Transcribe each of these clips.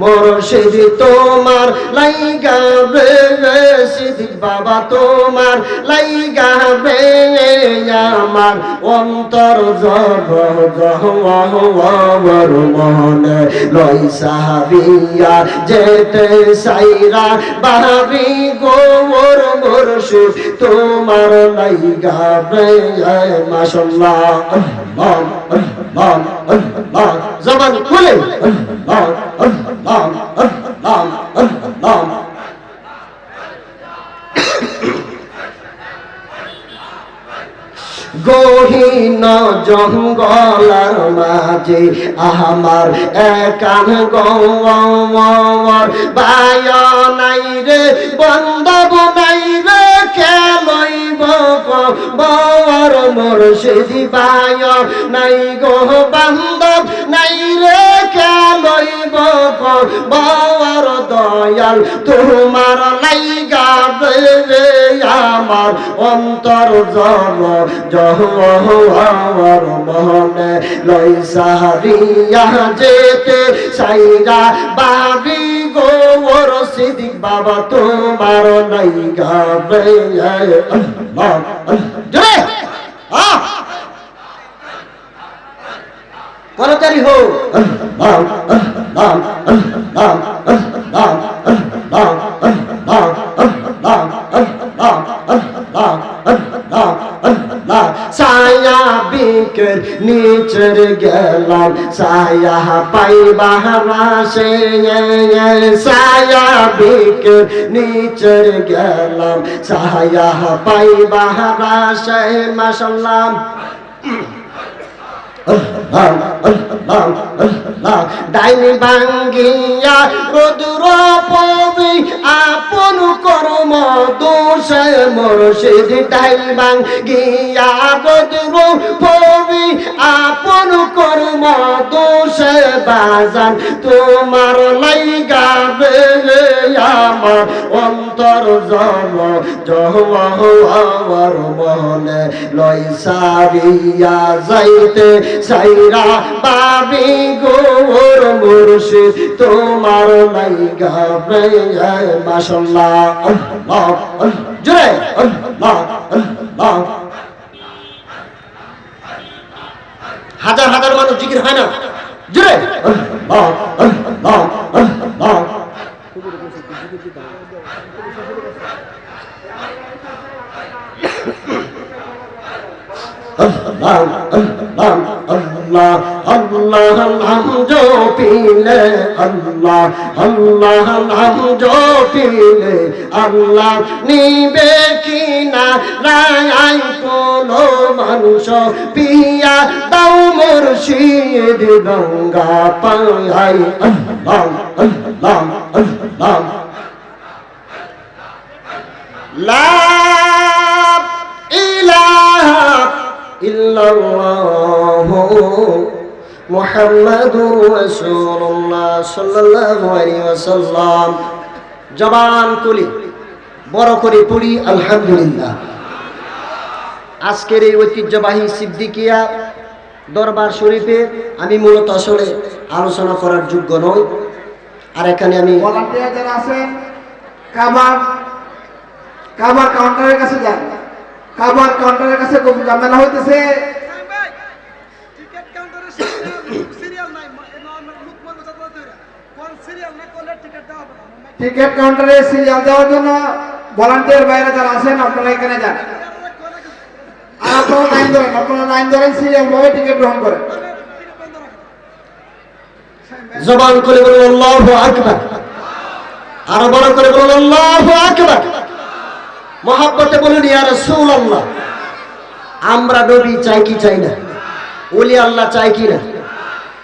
মুর্শিদ তোমার লাইগা রে সিদ্দিক বাবা তোমার লাইগা রে আমার অন্তর জহর মনে লই সাহাবিয়া যেতে সাইরা বাহাবি গোর মুর্শিদ তোমার লাইগা রে মাশাআল্লাহ আল্লাহ আল্লাহ আল্লাহ জবান খুলে আল্লাহ আল্লাহ আল্লাহ আল্লাহ গহীন জঙ্গলার মাঝে আমার একান গওয়ার বায় নাই রে বন্ধব নাই রে কেলইব বর মুর্শিদ বায় নাই গো বান্ধব নাই রে কেলইব বর দয়াল তোমার লাইগা রে আমার অন্তর জহর মনে লই সাহারিয়া যেতে সাইরা বাবি গোর সিদ্দিক বাবা তোমার লাইগা রে আল্লাহ জোরে করতালি হো আল্লাহ আল্লাহ আল্লাহ আল্লাহ আল্লাহ আল্লাহ আল্লাহ আল্লাহ আল্লাহ আল্লাহ আল্লাহ ছায়া বিকের নিচের গেলাম ছায়া পাইবা রাশে ছায়া বিকের নিচের গেলাম ছায়া পাইবা রাশে মাশাআল্লাহ ডাইনি ভাঙ্গিয়া রুদ্র পবি আপন কর্ম দোষে মুর্শিদ ডাইন ভাঙ্গিয়া রুদ্র পবি আপন কর্ম দোষে বাজান তোমার লাইগা রে আমার অন্তর জহর মনে লই সারিয়া যাইতে সাইরা বাবি গোর মুর্শিদ তোমার লাইগা রে মাশাআল্লাহ আল্লাহ জোরে আল্লাহ আল্লাহ হাজার হাজার মানুষ জিকির হয় না জোরে আল্লাহ আল্লাহ আল্লাহ Allah Allah Allah Allah নাম জপিলে Allah Allah নাম জপিলে আল্লাহ নিবে কিনা রাই কোন মানুষ পিয়া দাও মুর্শিদ গঙ্গা পাই Allah Allah Allah লা ইলাহা ইল্লাল্লাহু মুহাম্মাদুর রাসূলুল্লাহ সাল্লাল্লাহু আলাইহি ওয়াসাল্লাম জবান খুলি বড় করে পড়ি আলহামদুলিল্লাহ। আজকের এই ঐতিহ্যবাহী সিদ্দিকিয়া দরবার শরীফে আমি মূলত আসলে আলোচনা করার যোগ্য নই। আর এখানে আমি ভলান্টিয়ার যারা আছেন কাবার কাউন্টারের কাছে যান। কাবার কাউন্টারের কাছে খুব ঝামেলা হইতেছে। টিকিট কাউন্টারে সিরিয়াল দেওয়ার জন্য ভলান্টিয়ার বাইরে যারা আছেন আপনারা এখানে যান। আর আপনারা লাইন ধরেন সিরিয়াল ভাবে টিকিট গ্রহণ করেন। জবান করে বলুন আল্লাহু আকবার, আরো বড় করে বলুন আল্লাহু আকবার। মহব্বতে বলুন ইয়া রাসূলুল্লাহ। আমরা নবী চাই কি চাই না? ওলি আল্লাহ চাই কি না?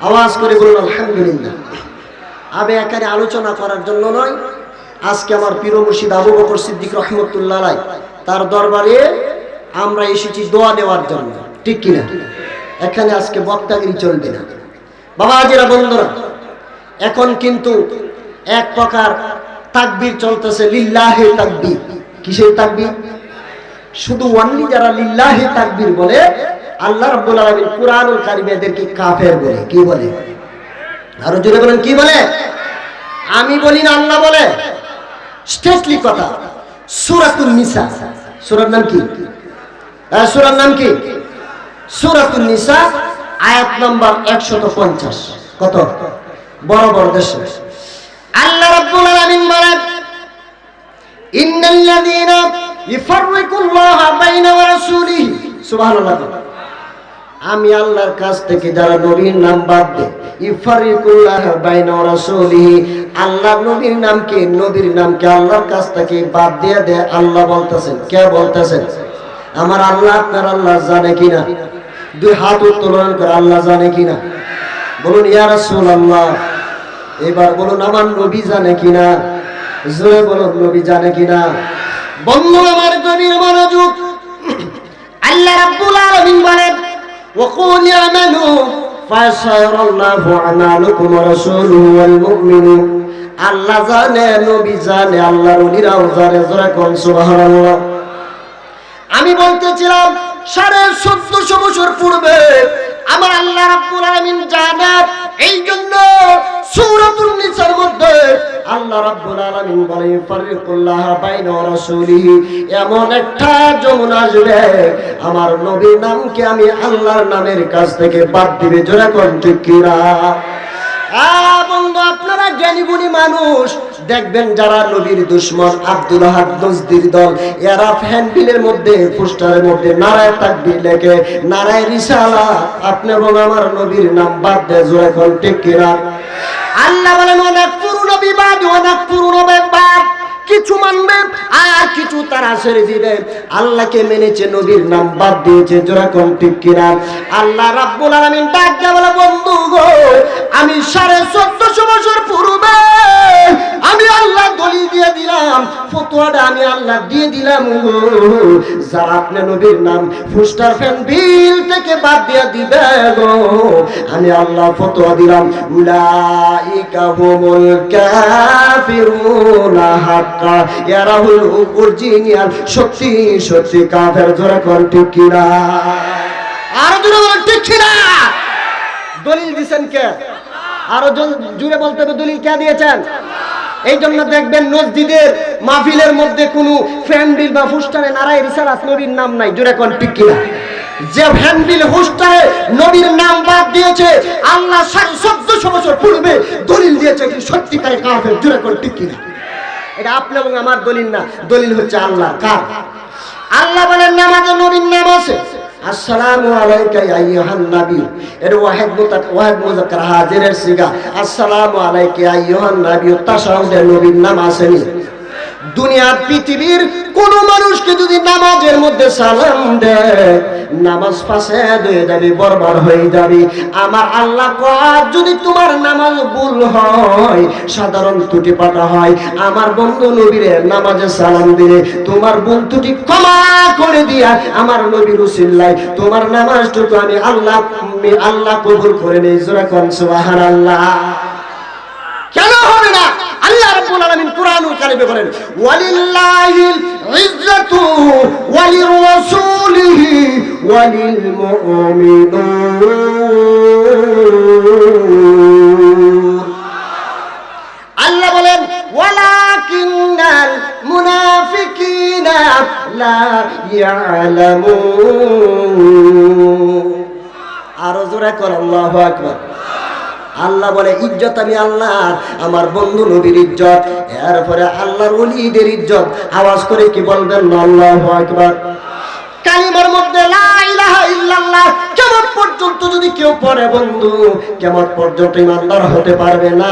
আওয়াজ করে বলুন আলহামদুলিল্লাহ। আমি এখানে আলোচনা করার জন্য নয়, আজকে আমার পীর মুর্শিদ আবু বকর সিদ্দিক রহমতুল্লাহ আলাইহি তার দরবারে আমরা এসেছি দোয়া দেওয়ার জন্য, ঠিক কিনা? এখানে আজকে বক্তাগিরি চলবে না। বাবাজিরা বন্ধুরা, এখন কিন্তু এক প্রকার তাকবীর চলতেছে, লিল্লাহি তাকবীর। কিসের তাকবীর? শুধু ওয়ানলি যারা লিল্লাহি তাকবীর বলে, আল্লাহ রাব্বুল আলামিন কুরআনুল কারীমে এদেরকে কাফের বলে। কি বলে? আরো জোরে বলেন, কি বলে? আমি বলি না, আল্লাহ বলে। স্ট্রেটলি কথা। সূরাতুন নিসা, সূরার নাম কি? সূরার নাম কি? সূরাতুন নিসা, আয়াত নাম্বার 150। কত? বড় বড় দেশে আল্লাহ রাব্বুল আলামিন বলেন, ইন্নাল্লাযীনা ইফাররিকুল্লাহা বাইনা ওয়া রাসূলিহি। সুবহানাল্লাহ। আমি আল্লাহর কাছ থেকে যারা নবীর নাম বাদ দেয়, ইফাররিকুল্লাহা বাইনা ওয়া রাসূলিহি, আল্লাহর নবীর নামকে আল্লাহর কাছ থেকে বাদ দিয়ে দেয়। আল্লাহ বলতেছেন, কে বলতেছেন? আমার আল্লাহ। আপনার আল্লাহ জানে কিনা? দুই হাত উত্তোলন করে আল্লাহ জানে কিনা বলুন, ইয়া রাসূলুল্লাহ। এবার বলুন, আমার নবী জানে কিনা? জোরে বলুন, নবী জানে কিনা? বন্ধু আমার, গভীর মনোযোগ। আল্লাহ রাব্বুল আলামিন বলেন, ওয়াকুল ইয়ামালু ফাসায়ারাল্লাহু আমালুকুম ওয়া রাসূলুহু ওয়াল মুমিনুন। আল্লাহ জানে, নবী জানে, আল্লাহর ওলিরাও জানে। জোরে কোন সুবহানাল্লাহ। আমি বলতেছিলাম 1450 বছর পূর্বে আমার আল্লাহ রাব্বুল আলামিন জানেন। এই জন্য সূরাতুন নিসার মধ্যে আল্লাহ রাব্বুল আলামিন বলে, ফারিকুল্লাহ বাইনা রাসূলিহি, এমন একটা যমুনা আসবে আমার নবীর নামকে আমি আল্লাহর নামের কাছ থেকে বাদ দিবে। জোরে কোন ঠিক কিনা? বন্ধু, আপনারা জ্ঞানী গুণী মানুষ, দেখবেন যারা নবীর দুশমন, আব্দুল আহাদ নজদির দল, এরা হ্যান্ডবিলের মধ্যে, পোস্টারের মধ্যে নারায়ে তাকবীর লেখে, নারায়ে রিসালাত। আপনি এবং আমার নবীর নাম বাদ দেয়। জোরে কোন ঠিক কিনা? আল্লাহ বলেন, অনেক পুরনো বিবাদ, অনেক পুরনো ব্যাপার, কিছু মানবে আর কিছু তারা ছেড়ে দিবে। আল্লাহকে মেনেছে, নবীর নাম বাদ দিয়েছে। জোরে কোন ঠিক কিনা? আল্লাহ রাব্বুল আলামিন ডাক দিয়ে বলে, বন্ধু গো, আমি 1450 বছর পূর্বে আমি আল্লাহ দলিল দিয়ে দিলাম, ফতোয়াটা আমি আল্লাহ দিয়ে দিলাম গো, যারা আপনি নবীর নাম পোস্টার ফ্যান বিল থেকে বাদ দিয়ে দিবে গো, আমি আল্লাহ ফতোয়া দিলাম, উলাইকা হুমুল কাফিরুনা হাক্কা, এরা হল অরিজিনাল সত্যি সত্যি কাফের। জোরে কোন ঠিক কিনা? আর জোরে বলেন ঠিক কিনা? দলিল দিবেন কে? আরো জুড়ে বলতে হবে, দলিল কে দিয়েছেন? এই জন্য দেখবেন মসজিদের মাহফিলের মধ্যে কোনো ফ্যান্ডিল বা পোস্টারে নারায়ে রিসালাত নবীর নাম নাই। জোরে কোন ঠিক কিনা? যে ফ্যান্ডিল পোস্টারে নবীর নাম বাদ দিয়েছে, আল্লাহ 1450 বছর পূর্বে দলিল দিয়েছে, কি সত্যিকারে কাফের। জোরে কোন ঠিক কিনা? এটা আপনি এবং আমার দলিল না, দলিল হচ্ছে আল্লাহ। কার? আল্লাহ বলেন, নামাজে নবীর নাম আছে। আসসালামু আলাইকা ইয়া আইয়ুহান নবী, এর ওয়াহিদ মুযাক্কার হাজিরের সিগা। আসসালামু আলাইকা ইয়া আইয়ুহান নবী, তাশাহুদে নবীর নাম আসেনি। দুনিয়ার পৃথিবীর কোন মানুষকে যদি নামাজের মধ্যে সালাম দেয়, নামাজ ফাসাদ হয়ে যাবে, বরবাদ হয়ে যাবে। আমার আল্লাহ কয়, যদি তোমার নামাজ ভুল হয়, সাধারণ ত্রুটি পাটা হয়, আমার বন্ধু নবীরে নামাজে সালাম দিলে তোমার ভুল ত্রুটি ক্ষমা করে দিয়া আমার নবীর উসিলায় তোমার নামাজটুকু আমি আল্লাহ কবুল করে নেই। জোরে কোন সুবহানাল্লাহ। কেন হবে না? আল্লাহ রাব্বুল আলামিন কুরআনুল কারীমে বলেন, ওয়ালিল্লাহিল ইজ্জাতু ওয়ালির রাসূলিহি ওয়ালিল মুমিনুন। আল্লাহ বলেন, ওয়ালাকিন্নাল মুনাফিকিনা লা ইয়ালামুন। আরো জোরে কর আল্লাহু আকবার। আল্লাহ বলে, ইজ্জত আমি আল্লাহর, আমার বন্ধু নবীর ইজ্জত, এরপরে আল্লাহর ওলিদের ইজ্জত। আওয়াজ করে কি বলবেন? আল্লাহু আকবার। কালিমার মধ্যে লা ইলাহা ইল্লাল্লাহ কিয়ামত পর্যন্ত যদি কেউ পড়ে বন্ধু, কিয়ামত পর্যন্ত ইমানদার হতে পারবে না,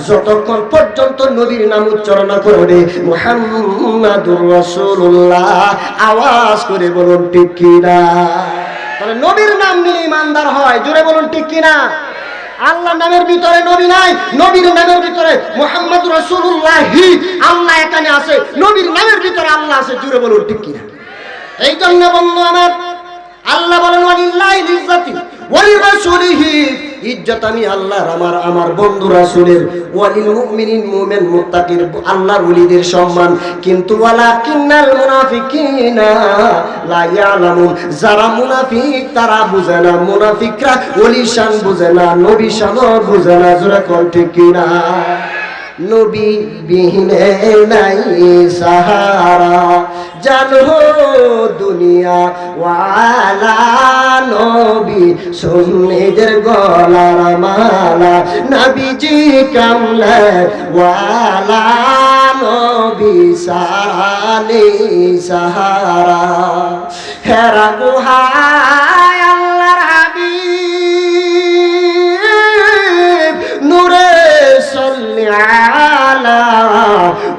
যতক্ষণ পর্যন্ত নবীর নাম উচ্চারণ করবে, মুহাম্মাদুর রাসূলুল্লাহ। আওয়াজ করে বলুন ঠিক কিনা? তাহলে নবীর নাম নিলে ইমানদার হয়। জোরে বলুন ঠিক কিনা? আল্লাহর নামের ভিতরে নবী নাই, নবীর নামের ভিতরে মুহাম্মাদুর রাসূলুল্লাহ, আল্লাহ এখানে আছে, নবীর নামের ভিতরে আল্লাহ আছে। জোরে বলুন ঠিক কিনা? এই জন্য বন্ধু আমার, আল্লাহ বলেন, ওয়ালিল্লাহিল ইজ্জাতু ওয়ালির রাসূলিহি, ইজ্জত আমি আল্লাহর, আমার বন্ধু রাসূলের, ওয়ালিল মুমিনিন, মুমিন মুত্তাকির, আল্লাহর ওলিদের সম্মান। কিন্তু ওয়ালাকিন্নাল মুনাফিকিনা লা ইয়ালামুন, যারা মুনাফিক তারা বুঝে না, মুনাফিকরা ওলি শান বুঝে না, নবী শানও বুঝে না। জোরে কোন ঠিক কিনা? নবী বিহীনে নাই সাহারা, জানো দুনিয়া ওয়ালা নবী সুন্নিদের গলার মালা, নবীজি কামলে ওয়ালা নবী সানে সাহারা। হেরা গুহায় আল্লাহর হাবিব নূরে সাল্লি আলা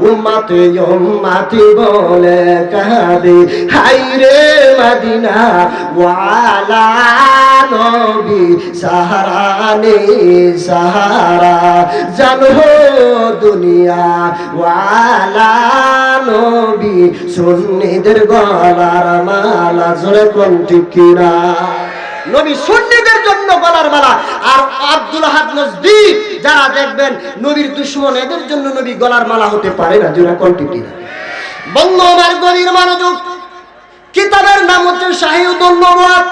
উম্মতে উম্মতি বলে কাঁদে, হায়রে মদিনা ওয়ালা নবী সাহারা নে সাহারা, জানো দুনিয়া ওয়ালা নবী সুন্নিদের গলার মালা। জোরে কোন ঠিক কিনা? নবী সুন্নিদের জন্য গলার মালা। আর আব্দুল আহাদ নজদি যারা দেখবেন নবীর দুশমন, এদের জন্য নবী গলার মালা হতে পারে না। জোরে কোন ঠিক কিনা? বন্ধু আমার গভীর মনোযোগ, কিতাবের নাম হচ্ছে শাহিউদ্দৌন নবুয়াত।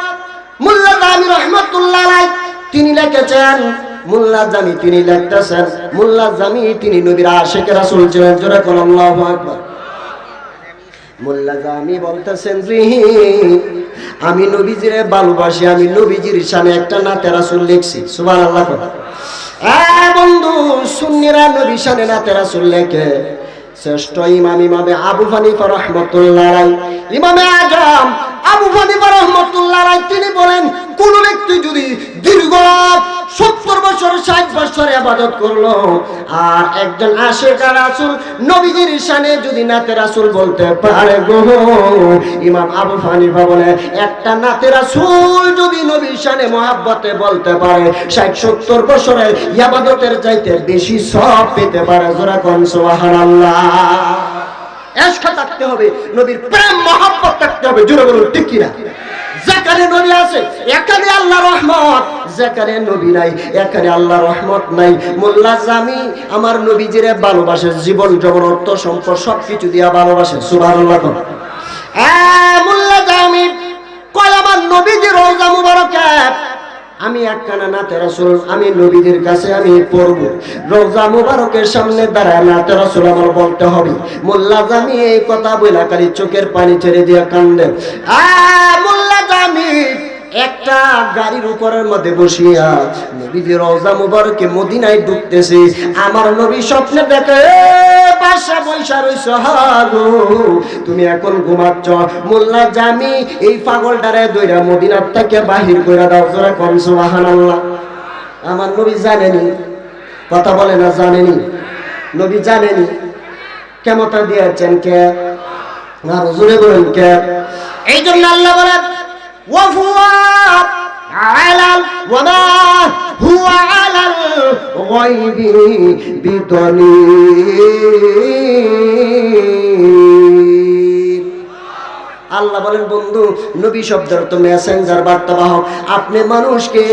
মোল্লা জামি রহমাতুল্লাহ আলাইহি তিনি লিখেছেন, মোল্লা জামি তিনি লিখতেছেন, মোল্লা জামি তিনি নবীর আশিক রাসূল ছিলেন। জোরে কোন আল্লাহু আকবার। মোল্লা জামি বলতেছেন যে আমি নবীজির ভালোবাসি, আমি নবীজির শানে একটা নাতে রাসূল লিখছি। সুবহানাল্লাহ। বন্ধু, সুন্নিরা নবীর শানে নাতে রাসূল লেখে। শ্রেষ্ঠ ইমামে আবু হানিফা রাহমাতুল্লাহ আলাইহি, ইমামে আজম আবু হানিফা রাহমাতুল্লাহ আলাইহি তিনি বলেন, কোন ব্যক্তি যদি দীর্ঘ 70 বছর 60 বছর ইবাদত করলো আর একজন আশিক রাসূল নবীজির শানে যদি নাতে রাসূল বলতে পারে গো, ইমাম আবু হানিফা বলে একটা নাতে রাসূল যদি নবীর শানে মহব্বতে বলতে পারে 60-70 বছরের ইবাদতের চাইতে বেশি সওয়াব পেতে পারে। জোরে কোন সুবহানাল্লাহ। এশক থাকতে হবে, নবীর প্রেম মহব্বত থাকতে হবে। জোরে বলুন ঠিক কি না? যেখানে নবী আছে এখানে আল্লাহর রহমত, যেখানে নবী নাই এখানে আল্লাহর রহমত নাই। মোল্লা জামি আমার নবীজিরে ভালোবাসে, জীবন জবর অর্থ সম্পদ সবকিছু দিয়া ভালোবাসে। সুবহানাল্লাহ। মোল্লা জামি কয় আমার নবীজির রওজা মুবারকে আমি একখানা নাতে রাসূল আমি নবীদের কাছে আমি পড়ব, রওজা মুবারকের সামনে দাঁড়ায় নাতে রাসূল আমার বলতে হবে। মোল্লা জামি এই কথা বইলা খালি চোখের পানি ছেড়ে দিয়ে কান্দে। মোল্লা জামি একটা গাড়ির উপরের মধ্যে বসিয়া নবীজির রওজা মুবারকে মদিনায় ঢুকতেছে। আমার নবী স্বপ্নে দেখে পাশা বৈশা রইছ, হাগো তুমি এখন ঘুমাচ্ছ। মোল্লা জামি এই পাগলটারে দইরা মদিনার থেকে বাহির কইরা দাও। জোরে কোন সুবহানাল্লাহ। আমার নবী জানেনি, কথা বলে না জানেনি, নবী জানেনি ক্ষমতা দিয়েছেন কে? আর জোরে বলেন কে? এই জন্য আল্লাহ বলেন ওয়াফুয়া আলাল ওয়ামা হুয়া আলাল গায়বি বিদলিল। আল্লাহ বলেন বন্ধু নবী শব্দের তো মেসেঞ্জার, বার্তাবাহক। আপনি মানুষকে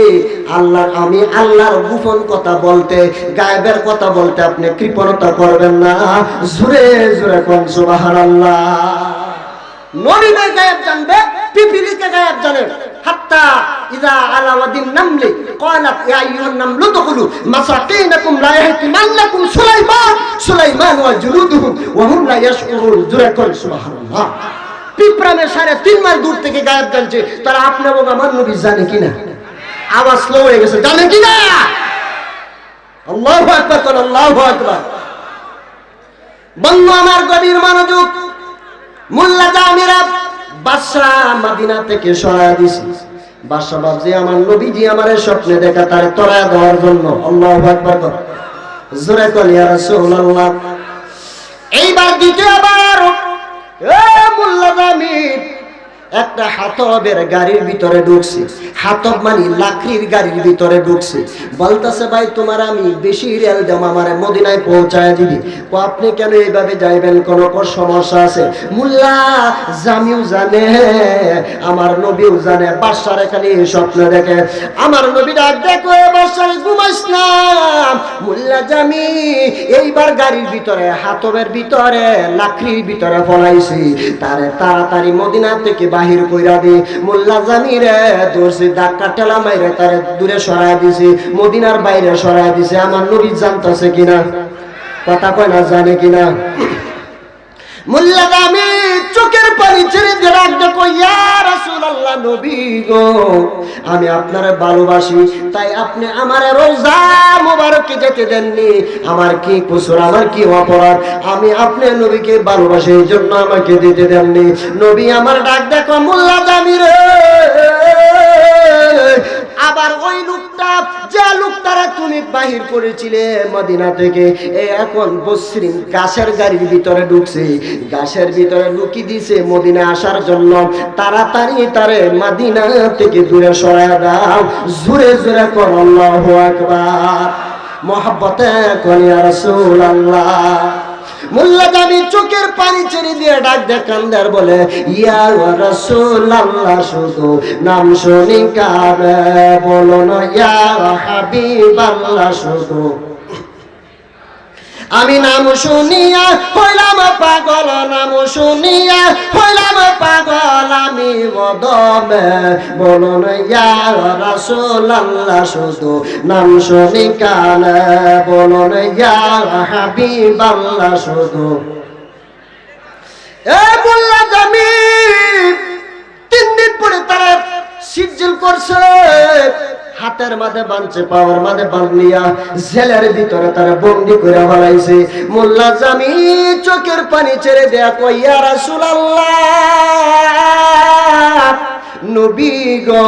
আমি আল্লাহর গোপন কথা বলতে, গায়েবের কথা বলতে আপনি কৃপণতা করবেন না। জোরে জোরে কোন সুবহানাল্লাহ। নবীকে গায়েব জানবে, পিপিলিকে গায়েব জানে। হাত্তা ইযা আলা ওয়াদিন নামলি ক্বালাত ইয়া আইয়ুহান নামলু দুখুলু মাসাকিনাকুম লা ইয়াহতিমান্নাকুম সুলাইমান ওয়া জুনুদুহু ওয়া হুম লা ইয়াশউরুন। জোরে কোন সুবহানাল্লাহ। পিপরামে 3.5 মাইল দূর থেকে গায়েব জানছে, তারা আপনি এবং আমার নবী জানে কিনা? আওয়াজ স্লো হয়ে গেছে, জানে কিনা? আল্লাহু আকবার, আল্লাহু আকবার। বন্ধু আমার গভীর মনোযোগ, মোল্লা জামিরা বাদশা মদিনা থেকে সরায়া দিছে। বাদশা ভাবছে আমার নবীজি আমারে স্বপ্নে দেখা তারে তরায়া দেওয়ার জন্য। আল্লাহু আকবার। জোরে কোন ইয়া রাসূলুল্লাহ। এইবার দ্বিতীয়বার মোল্লা জামির একটা হাতবের গাড়ির ভিতরে ঢুকছে। হাতব মানে লাকড়ির গাড়ির ভিতরে ঢুকছে। বলতেছে ভাই তোমার আমি বেশি রেল দাম আমারে মদিনায় পৌঁছায় দিবি। আপনি কেন এইভাবে যাইবেন, কোন সমস্যা আছে? মোল্লা জামিও জানে, আমার নবীও জানে। বাদশার খালি স্বপ্ন দেখে। আমার নবী ডাক দেখো বাদশার ঘুমাইস না। মোল্লা জামি এইবার গাড়ির ভিতরে হাতবের ভিতরে লাকড়ির ভিতরে ফলাইছি, তারে তাড়াতাড়ি মদিনা থেকে বাহির কইরা দি। মোল্লা জামিরে ধরছি, ধাক্কা ঠেলা মাইরে তারে দূরে সরাই দিছি, মদিনার বাইরে সরাই দিছে। আমার নবী জানতেছে কিনা? কথা কয় না, জানে কিনা? মোল্লা আমি চোখের পানি ছেড়ে দিয়ে রাখতে কই, ইয়া রাসূলুল্লাহ, নবী গো, আমি আপনারে ভালোবাসি, তাই আপনি আমার রোজা মোবারকে যেতে দেননি। আমার কি কসুর, আমার কি অপরাধ? আমি আপনার নবীকে ভালোবাসি, এই জন্য আমাকে দিতে দেননি। নবী আমার ডাক দেখো, মোল্লা জামির আবার ওই লোকটা, যে লোকটারা তুমি বাহির করেছিলে মদিনা থেকে, এখন বসরিন গাছের গাড়ির ভিতরে ঢুকছে, গাছের ভিতরে লুকি দিছে মদিনা আসার জন্য। তাড়াতাড়ি তারে মদিনা থেকে দূরে সরায় দাও। জোরে জোরে কর আল্লাহু আকবার, মহব্বতে কর ইয়া রাসূলুল্লাহ। মোল্লা জামি চোখের পানি ছেড়ে দিয়ে ডাক দে কান্দার বলে, ইয়া রাসূলুল্লাহ, শুধু নাম শুনি কাবে বলো না ইয়া হাবিবাল্লাহ, শুধু আমি নাম শুনিয়া হইলাম পাগল, নাম শুনিয়া হইলাম পাগল, আমি বদমে বলো না ইয়া রাসূলুল্লাহ, শুধু নাম শুনি কানে বলো না ইয়া হাবিবাল্লাহ, শুধু। এ মোল্লা জামি 3 দিন পরে তারা সিজিল করছে, হাতের মাঝে বাঁধছে, পাওয়ার মাঝে বাঁধলিয়া জেলের ভিতরে তারা বন্দি করে ফেলাইছে। মোল্লা জামি চোখের পানি ছেড়ে দেয়া কই, ইয়া রাসূলুল্লাহ, নবী গো,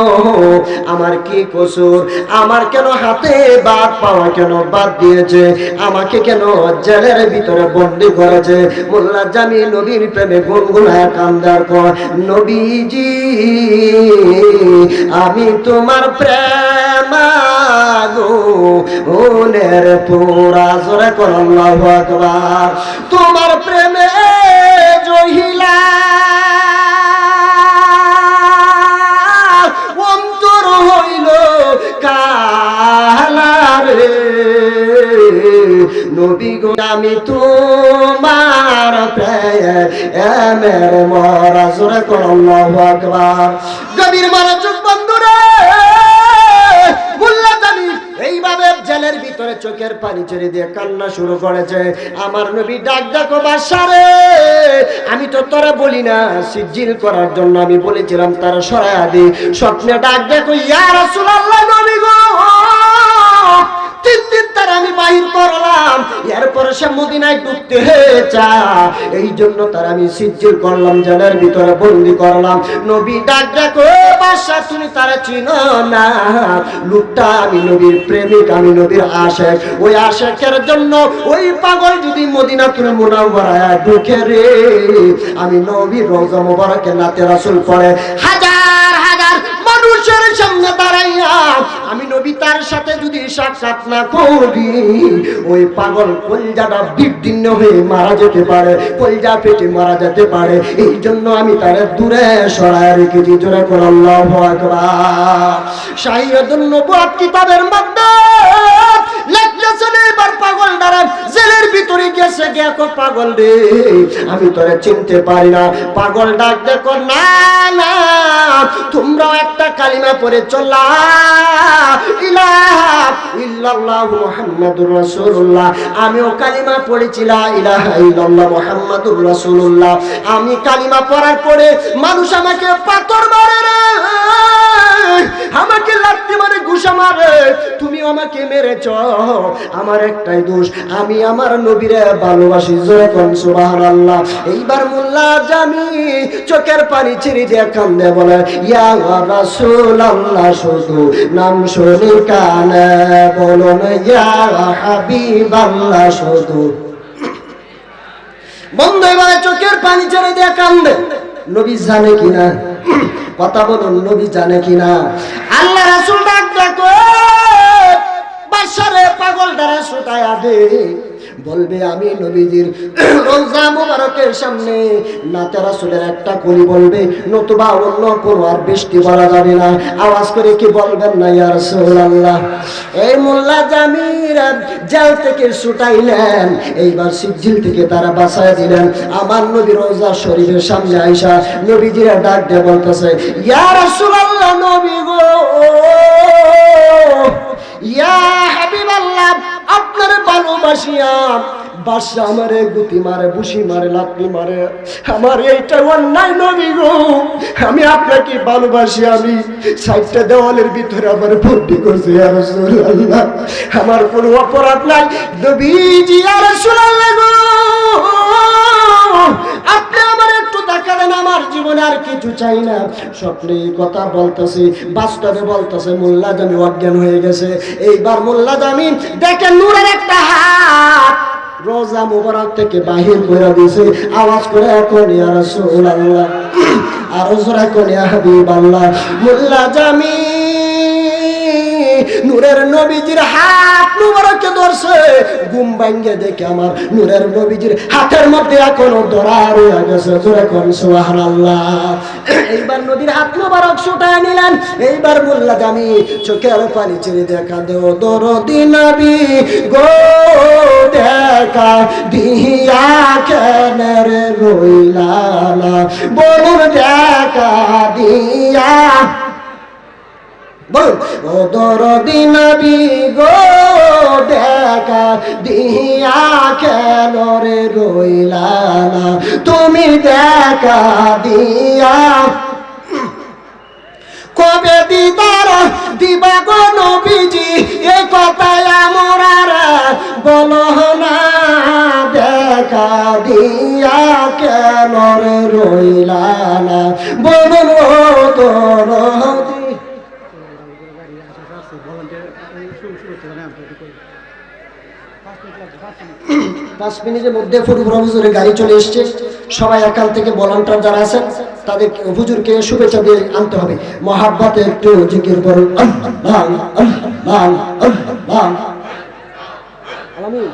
আমার কি কসুর? আমার কেন হাতে বাদ, পাওয়া কেন বাদ দিয়েছে? আমাকে কেন জেলের ভিতরে বন্দি করেছে? মোল্লা জামি নবীর প্রেমে গুনগুনায় কান্দার কর, নবীজি, আমি তোমার প্রেম আগুনের পুরা, জোরে কর আল্লাহু আকবার, তোমার প্রেমে জহিলা অন্তর হইল কালারে, নবী গো, আমি তোমার প্রেমের মরা, জোরে কর আল্লাহু আকবার। গভীর মনোযোগ বন্ধুরা, মোল্লা জামি এইভাবে জেলের ভিতরে চোখের পানি ছেড়ে দিয়ে কান্না শুরু করেছে। আমার নবী ডাক ডাকো, বাদশারে, আমি তো তোরা বলি না সিজিল করার জন্য, আমি বলেছিলাম তারা সরায়া দি। স্বপ্নে ডাক দেখো, ইয়া রাসূলুল্লাহ, নবী গো, 3 দিন তার আমি বাহির করলাম, এরপরে সে মদিনায় ঢুকতে চায়, এই জন্য তার আমি সিজিল করলাম, জেলের ভিতরে বন্দি করলাম। নবী ডাক দেখো, বাদশা, তুমি তারা চিনো না? লোকটা আমি নবীর প্রেমিক, আমি নবীর আশেক। ওই আশেকের জন্য ওই পাগল যদি মদিনাতুল মুনাওয়ারায় ঢুকে রে, আমি নবীর রওজা মোবারকে নাতে রাসূল পড়ে হাজার হাজার মানুষের সামনে দাঁড়াইয়া আমি নবী তার সাথে যদি সাক্ষাৎ না করি, ওই পাগল কলজাটা বিদীর্ণ হয়ে মারা যেতে পারে, কলজা পেটে মারা যেতে পারে। এই জন্য আমি তারে দূরে সরায় রেখেছি, জোরে করে আল্লাহু আকবার। শাহীদুন নবুয়্যত কিতাবের মধ্যে লেখছেন, এবার পাগল দ্বারা জেলের ভিতরে গেছে, দেখো পাগল রে, আমি তোরে চিনতে পারি না। পাগল ডাক দেখো, না না, তোমরাও একটা কালিমা পড়ে চলা ইলাহা ইল্লাল্লাহ মুহাম্মাদুর রাসূলুল্লাহ। আমিও কালিমা পড়েছি, লা ইলাহা ইল্লাল্লাহ মুহাম্মাদুর রাসূলুল্লাহ। আমি কালিমা পড়ার পরে মানুষ আমাকে পাথর মারে রে, আমাকে লাথি মারে, ঘুষা মারে, তুমি আমাকে মেরেছ, আমার একটাই দোষ, আমি আমার নবীরে ভালোবাসি, জোরে কোন সুবহানাল্লাহ। এইবার মোল্লা জামি চোখের পানি ছেড়ে দিয়ে কান্দে বলে, ইয়া রাসূলুল্লাহ, শুধু নাম শুনি কানে বলো না ইয়া হাবিবাল্লাহ, শুধু। বন্ধু এবারে চোখের পানি ছেড়ে দিয়ে কান্দে। নবী জানে কিনা? কথা বলুন, নবী জানে কিনা? আল্লাহ রাসূল ডাক দেখো, বাদশারে পাগল দ্বারা ছুটায়া দে, বলবে আমি নবীজির রওজা মুবারকের সামনে নাতে রাসূলের একটা কলি বলবে, নতুবা অন্য কোনো আর বৃষ্টি বলা যাবে না। আওয়াজ করে কি বলবেন না, ইয়া রাসূলুল্লাহ? এই মোল্লা জামির জেল থেকে ছুটাইলেন, এইবার সিজিল থেকে তারা বাঁচায় দিলেন। আমার নবী রওজা শরীফের সামনে আইসা নবীজিরা ডাক দিয়ে বলতেছে, ইয়া রাসূলুল্লাহ, নবী গো, ইয়া হাবিবাল্লাহ, আপনার ভালোবাসিয়া বাদশা আমারে গুতি মারে, বুসি মারে, লাত্তি মারে। আমার এইটা অন্যায় নবী গো, আমি আপনাকে ভালোবাসি, আমি 60টা দেওয়ালের ভিতরে আমার বন্দি করছি ইয়া রাসূলুল্লাহ, আমার কোনো অপরাধ নাই নবীজি ইয়া রাসূলুল্লাহ গো, আপনি আমার একটু দেখালেন, আমার জীবনে আর কিছু চাই না। স্বপ্নে কথা বলতেছি, বাস্তবে বলতেছে মোল্লা জামি অজ্ঞান হয়ে গেছে। এইবার মোল্লা জামি দেখেন নূরের একটা হাত রোজা মুবারক থেকে বাহির করে দিয়েছে, আওয়াজ করে এখন ইয়া রাসূলুল্লাহ, আর জোরে কোন ইয়া হাবিবাল্লাহ। মোল্লা জামি নূরের নবীজির হাত মুবারকে ধরছে, ঘুম ভাঙ্গে দেখে আমার নূরের নবীজির হাতের মধ্যে এখনো ধরা রয়ে গেছে, জোরে কোন সুবহানাল্লাহ। এইবার নদীর হাত মুবারক ছুটায় নিলেন। এইবার মোল্লা জামি চোখের পানি ছেড়ে দেখা দেও দরদি নবী গো, দেখা দিয়া কেন রে রইলা না, বলুন দেখা দিয়া, বল ও দরদি নবী গো, দেখা দিয়া কেন রে রইলা না, তুমি দেখা দিয়া কবে দিদার দিবা গো নবীজি, এই কথাই আমার বলো না, দেখা দিয়া কেন রে রইলা না, বলুন ও দরদি। 5 মিনিটের মধ্যে ফরিদপুর হুজুরের গাড়ি চলে এসছে। সবাই একাল থেকে ভলান্টিয়ার যারা আছেন তাদের হুজুরকে শুভেচ্ছা দিয়ে আনতে হবে। মহাব্বতে একটু জিকির করুন, আল্লাহ আল্লাহ আল্লাহ। আলামিন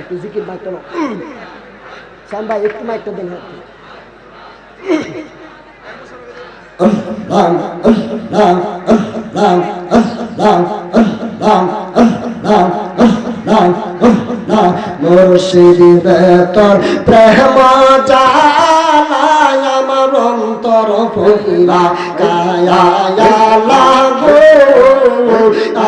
একটু জিকির মাইকটা নাও, সাম ভাই একটু মাইকটা দেন। আল্লাহ আল্লাহ আল্লাহ আল্লাহ আল্লাহ আল্লাহ আল্লাহ আল্লাহ। মুর্শিদ বেতর প্রেম জালায় আমার অন্তর ফুলা কায়া লাগো,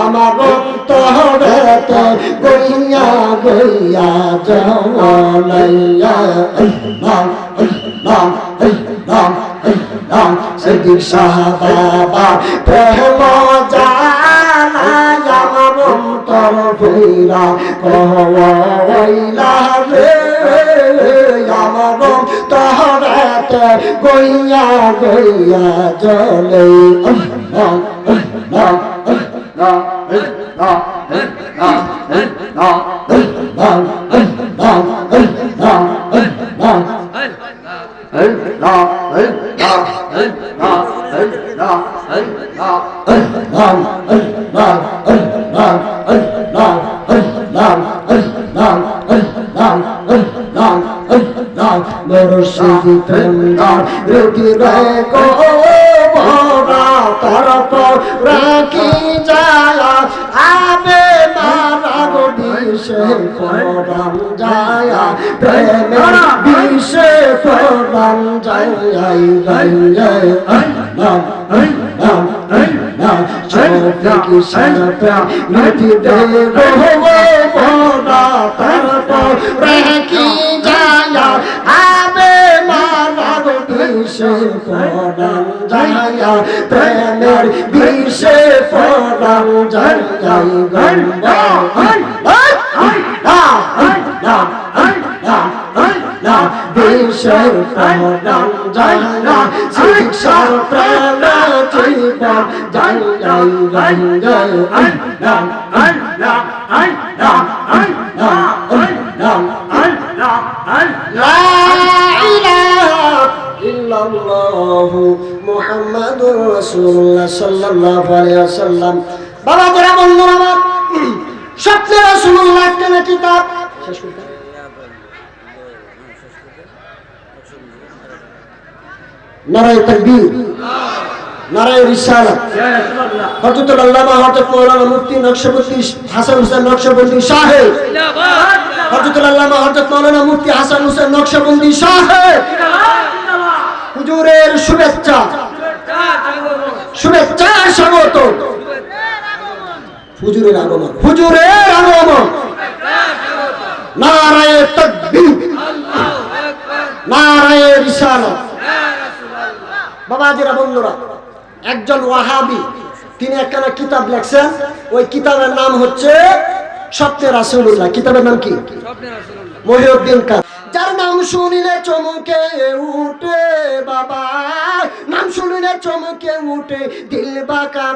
আমার অন্তর বেতর গইয়া গইয়া জওয়ালাইয়া আল্লাহ আল্লাহ আল্লাহ আল্লাহ। সিদ্দিক শাহ বাবা প্রেম জালায় আমার অন্তর ফুলা কওয়াইলা রে, আমার অন্তর গইয়া গইয়া জলে আল্লাহ আল্লাহ আল্লাহ আল্লাহ আল্লাহ আল্লাহ আল্লাহ আল্লাহ মুর্শিদ প্রেমদার রুটিরে গো ভরা তরফ রাখি যায়, আবে মারা গো বিষে পরাম যায়, প্রেমের বিষে পরাম যায় চৌকি সারা রুটিরে গো ভরা তরফ রাখি যায়, আবে মারা গো বিষে পরাম যায়, প্রেমের বিষে পরাম যায় বিষের পরাম যায় শিক্ষার প্রেম জীবন যায় মুহাম্মাদুর রাসূলুল্লাহ সাল্লাল্লাহু আলাইহি ওয়াসাল্লাম। বাবা যারা বন্ধুরা আমার, স্বপ্নে রাসূলুল্লাহ কেন কিতাব শেষ করতে নারায়ে তাকবীর, নারায়ে রিসালাত। হযরত আল্লামা হযরত মাওলানা মুফতি নকশবন্দি হাসান হোসেন নকশবন্দি সাহেব, হযরত আল্লামা হযরত মাওলানা মুফতি হাসান হোসেন নকশবন্দি সাহেব হুজুরের শুভেচ্ছা শুভেচ্ছা স্বাগত। হুজুরের আগমন, হুজুরের আগমন। নারায়ে তাকবীর, নারায়ে রিসালাত। বাবাজিরা, বন্ধুরা, একজন ওয়াহাবি তিনি একখানা কিতাব লেখছেন। ওই কিতাবের নাম হচ্ছে স্বপ্নে রাসূলুল্লাহ। কিতাবের নাম কি? মহিউদ্দিন খান। যার নাম শুনিলে চমকে উঠে বাবা, নাম শুনিলে চমকে উঠে, দিল বাঁকা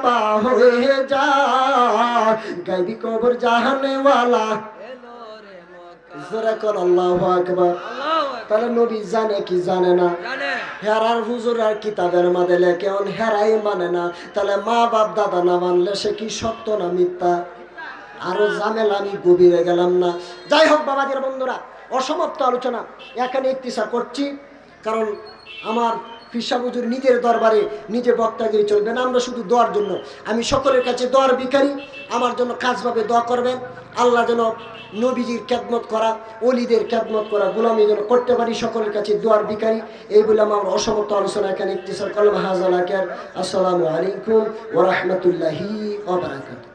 হয়ে যায়। গায়বী কবর জাহানেওয়ালা, জোরে কর আল্লাহু আকবার। তাহলে নবী জানে কি জানে না? হেরার হুজুর আর কিতাবের মাঝে লেখে, হেরাই মানে না। তাহলে মা বাপ দাদা না মানলে সে কি সত্য না মিথ্যা? আরো ঝামেলা, আমি গভীরে গেলাম না। যাই হোক বাবাজির বন্ধুরা, অসমাপ্ত আলোচনা এখানে ইক্তিসার করছি, কারণ আমার ফিরসা হুজুর নিজের দরবারে নিজে বক্তাগিরি চলবে না। আমরা শুধু দোয়ার জন্য, আমি সকলের কাছে দোয়ার ভিখারি। আমার জন্য খাসভাবে দোয়া করবেন, আল্লাহ যেন নবীজির খেদমত করা, ওলিদের খেদমত করা, গোলামি যেন করতে পারি। সকলের কাছে দোয়ার ভিখারি। এই বলে আমার অসমাপ্ত আলোচনা এখানে ইক্তিসার করলাম। হাজার আসসালামু আলাইকুম ওয়া রাহমাতুল্লাহি ওয়া বারাকাতুহু।